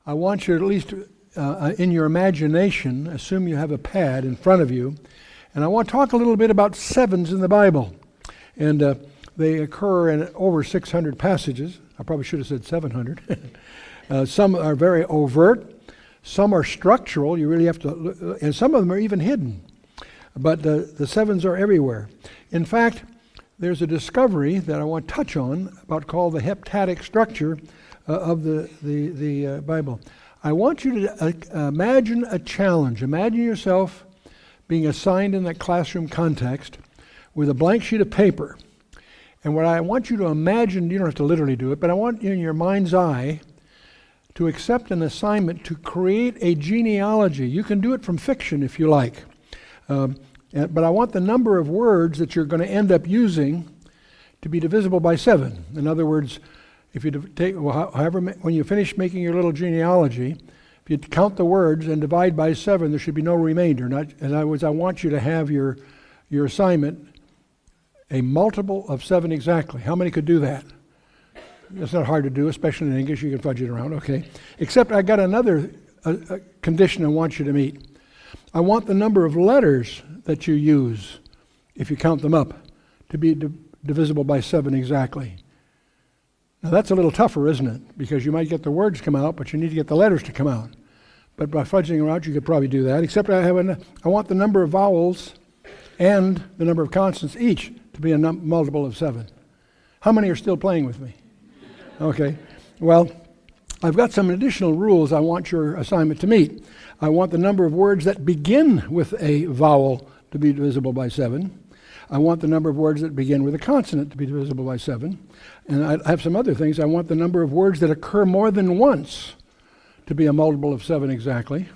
I want you to at least in your imagination, assume you have a pad in front of you, and I want to talk a little bit about sevens in the Bible. And they occur in over 600 passages. I probably should have said 700. Some are very overt. Some are structural. You really have to, and some of them are even hidden. But the sevens are everywhere. In fact, there's a discovery that I want to touch on about called the heptadic structure of the Bible. I want you to imagine a challenge. Imagine yourself being assigned in that classroom context with a blank sheet of paper. And what I want you to imagine, you don't have to literally do it, but I want you in your mind's eye to accept an assignment to create a genealogy. You can do it from fiction if you like. But I want the number of words that you're going to end up using to be divisible by 7. In other words, if you take, when you finish making your little genealogy, if you count the words and divide by 7, there should be no remainder. In other words, I want you to have your assignment a multiple of 7 exactly. How many could do that? It's not hard to do, especially in English. You can fudge it around, okay. Except I got another condition I want you to meet. I want the number of letters that you use, if you count them up, to be divisible by 7 exactly. Now that's a little tougher, isn't it? Because you might get the words come out, but you need to get the letters to come out. But by fudging around, you could probably do that. Except I want the number of vowels and the number of consonants each to be a multiple of 7. How many are still playing with me? Okay. Well, I've got some additional rules I want your assignment to meet. I want the number of words that begin with a vowel to be divisible by 7. I want the number of words that begin with a consonant to be divisible by 7. And I have some other things. I want the number of words that occur more than once to be a multiple of 7 exactly.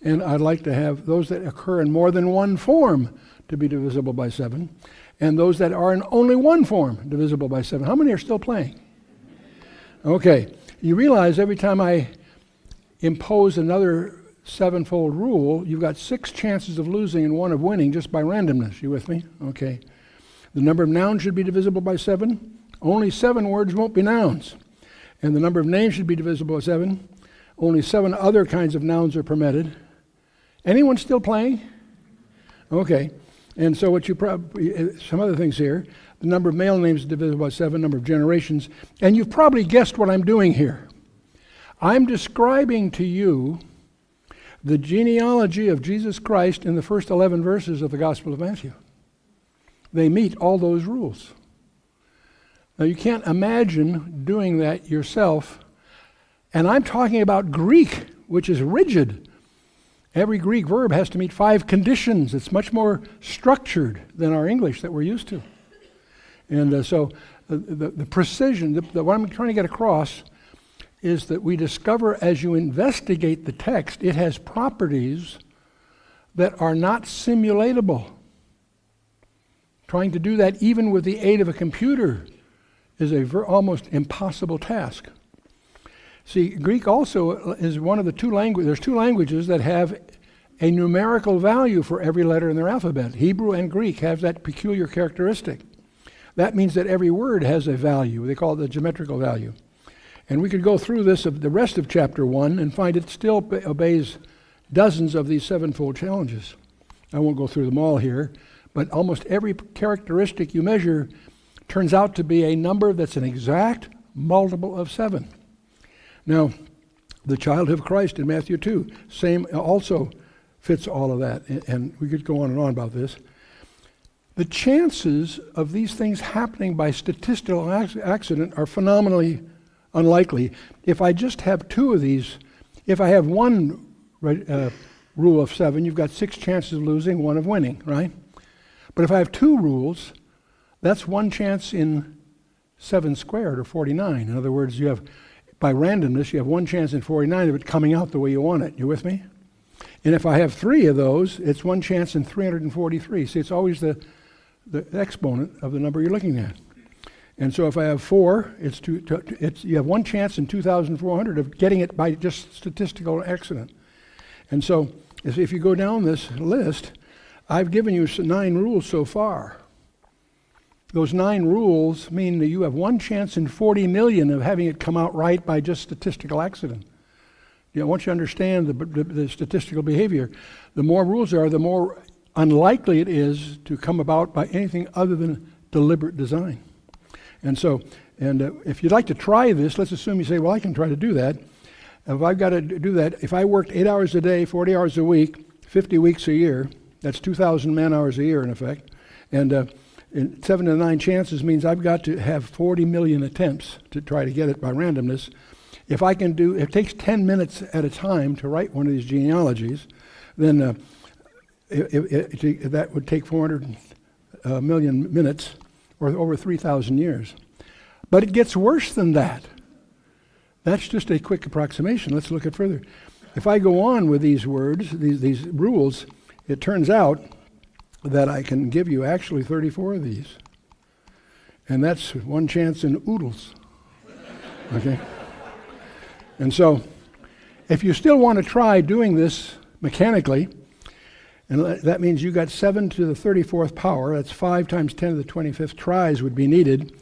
And I'd like to have those that occur in more than one form to be divisible by 7. And those that are in only one form divisible by 7. How many are still playing? Okay. You realize every time I impose another 7-fold rule, you've got 6 chances of losing and 1 of winning just by randomness. You with me? Okay. The number of nouns should be divisible by 7. Only 7 words won't be nouns. And the number of names should be divisible by 7. Only 7 other kinds of nouns are permitted. Anyone still playing? Okay. And so what you probably, some other things here. The number of male names is divisible by 7, number of generations. And you've probably guessed what I'm doing here. I'm describing to you the genealogy of Jesus Christ in the first 11 verses of the Gospel of Matthew. They meet all those rules. Now you can't imagine doing that yourself. And I'm talking about Greek, which is rigid. Every Greek verb has to meet 5 conditions. It's much more structured than our English that we're used to. And so the precision, what I'm trying to get across is that we discover as you investigate the text, it has properties that are not simulatable. Trying to do that even with the aid of a computer is a almost impossible task. See, Greek also is one of the 2 languages. There's 2 languages that have a numerical value for every letter in their alphabet. Hebrew and Greek have that peculiar characteristic. That means that every word has a value. They call it the geometrical value. And we could go through this of the rest of chapter 1 and find it still obeys dozens of these 7-fold challenges. I won't go through them all here, but almost every characteristic you measure turns out to be a number that's an exact multiple of 7. Now, the child of Christ in Matthew 2, same also fits all of that. And we could go on and on about this. The chances of these things happening by statistical accident are phenomenally unlikely. If I just have 2 of these, if I have 1 rule of 7, you've got 6 chances of losing, 1 of winning, right? But if I have 2 rules, that's 1 chance in 7 squared, or 49. In other words, you have, by randomness, you have 1 chance in 49 of it coming out the way you want it. You with me? And if I have 3 of those, it's 1 chance in 343. See, it's always the exponent of the number you're looking at. And so if I have 4, you have 1 chance in 2,400 of getting it by just statistical accident. And so if you go down this list, I've given you 9 rules so far. Those 9 rules mean that you have 1 chance in 40 million of having it come out right by just statistical accident. once you understand the statistical behavior, the more rules there are, the more unlikely it is to come about by anything other than deliberate design. And so, if you'd like to try this, let's assume you say, well, I can try to do that. If I've got to do that, if I worked 8 hours a day, 40 hours a week, 50 weeks a year, that's 2,000 man-hours a year in effect, and 7 to 9 chances means I've got to have 40 million attempts to try to get it by randomness. If I can do, it takes 10 minutes at a time to write one of these genealogies, then that would take 400 million minutes, or over 3,000 years. But it gets worse than that. That's just a quick approximation. Let's look at further. If I go on with these words, these rules, it turns out that I can give you actually 34 of these. And that's one chance in oodles. Okay? And so, if you still want to try doing this mechanically, and that means you got 7 to the 34th power, that's 5 times 10 to the 25th tries would be needed,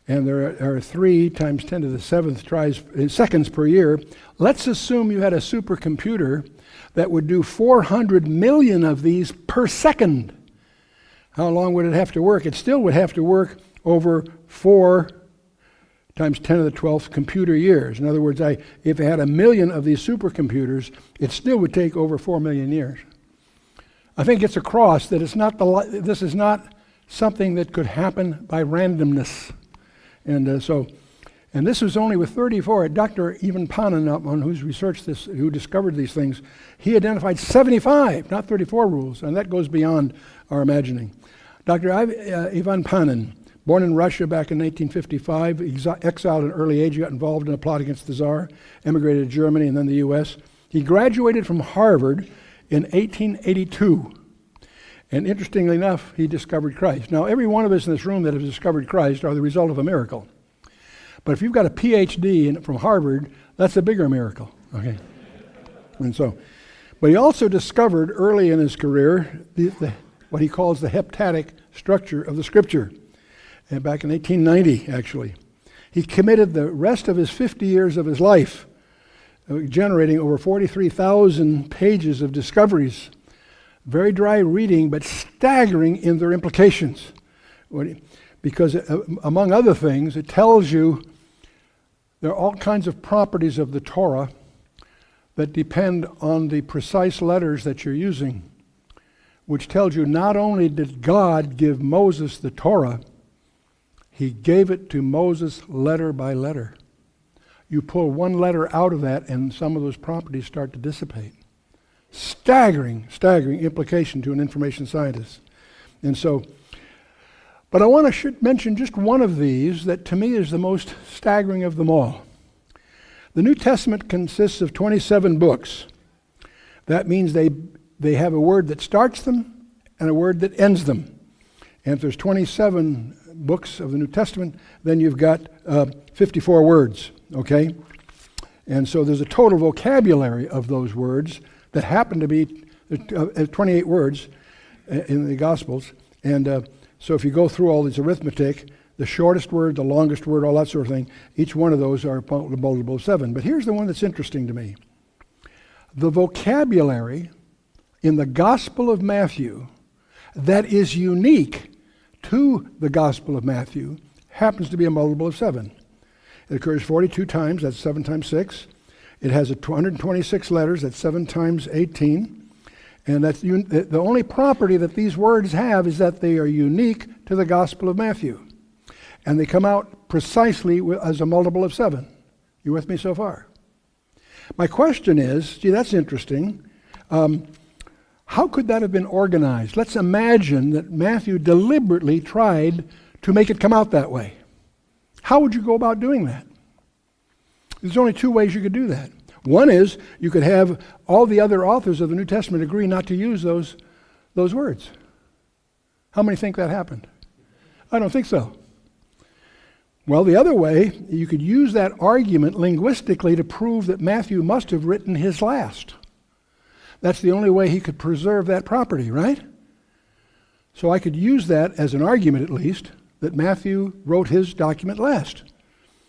and there are 3 times 10 to the 7th tries seconds per year. Let's assume you had a supercomputer that would do 400 million of these per second. How long would it have to work? It still would have to work over 4 times 10 to the 12th computer years. In other words, if I had 1 million of these supercomputers, it still would take over 4 million years. I think it's across that this is not something that could happen by randomness. And this was only with 34. Dr. Ivan Panin, who's researched this, who discovered these things, he identified 75, not 34 rules, and that goes beyond our imagining. Dr. Ivan Panin, born in Russia back in 1855, exiled at an early age, got involved in a plot against the Tsar, emigrated to Germany and then the U.S. He graduated from Harvard in 1882. And interestingly enough, he discovered Christ. Now, every one of us in this room that has discovered Christ are the result of a miracle. But if you've got a PhD from Harvard, that's a bigger miracle. Okay. And so, but he also discovered early in his career what he calls the heptadic structure of the Scripture. And back in 1890, actually. He committed the rest of his 50 years of his life generating over 43,000 pages of discoveries. Very dry reading, but staggering in their implications. Because among other things, it tells you there are all kinds of properties of the Torah that depend on the precise letters that you're using, which tells you not only did God give Moses the Torah, he gave it to Moses letter by letter. You pull one letter out of that and some of those properties start to dissipate. Staggering implication to an information scientist. And so, but I want to mention just one of these that to me is the most staggering of them all. The New Testament consists of 27 books. That means they have a word that starts them and a word that ends them. And if there's 27 books of the New Testament, then you've got 54 words, okay? And so there's a total vocabulary of those words that happen to be 28 words in the Gospels. And so if you go through all this arithmetic, the shortest word, the longest word, all that sort of thing, each one of those are multiple of 7. But here's the one that's interesting to me. The vocabulary in the Gospel of Matthew that is unique to the Gospel of Matthew happens to be a multiple of 7. It occurs 42 times, that's 7 times 6. It has 226 letters, that's 7 times 18. And that's the only property that these words have is that they are unique to the Gospel of Matthew. And they come out precisely as a multiple of 7. You with me so far? My question is, gee, that's interesting. How could that have been organized? Let's imagine that Matthew deliberately tried to make it come out that way. How would you go about doing that? There's only 2 ways you could do that. One is you could have all the other authors of the New Testament agree not to use those words. How many think that happened? I don't think so. Well, the other way, you could use that argument linguistically to prove that Matthew must have written his last. That's the only way he could preserve that property, right? So I could use that as an argument, at least, that Matthew wrote his document last.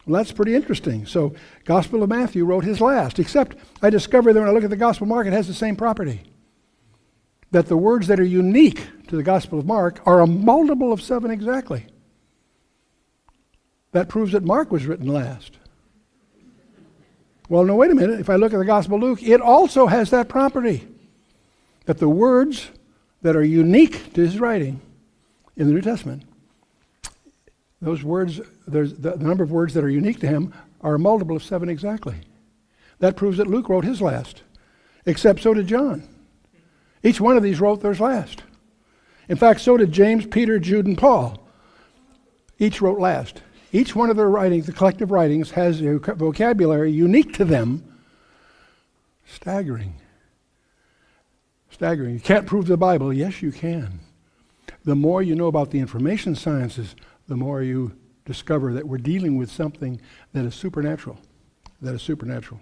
Well, that's pretty interesting. So, Gospel of Matthew wrote his last, except I discovered that when I look at the Gospel of Mark, it has the same property. That the words that are unique to the Gospel of Mark are a multiple of 7 exactly. That proves that Mark was written last. Well, no, wait a minute. If I look at the Gospel of Luke, it also has that property. That the words that are unique to his writing in the New Testament, those words, there's the number of words that are unique to him are a multiple of 7 exactly. That proves that Luke wrote his last, except so did John. Each one of these wrote theirs last. In fact, so did James, Peter, Jude, and Paul. Each wrote last. Each one of their writings, the collective writings, has a vocabulary unique to them. Staggering. Staggering. You can't prove the Bible. Yes, you can. The more you know about the information sciences, the more you discover that we're dealing with something that is supernatural. That is supernatural.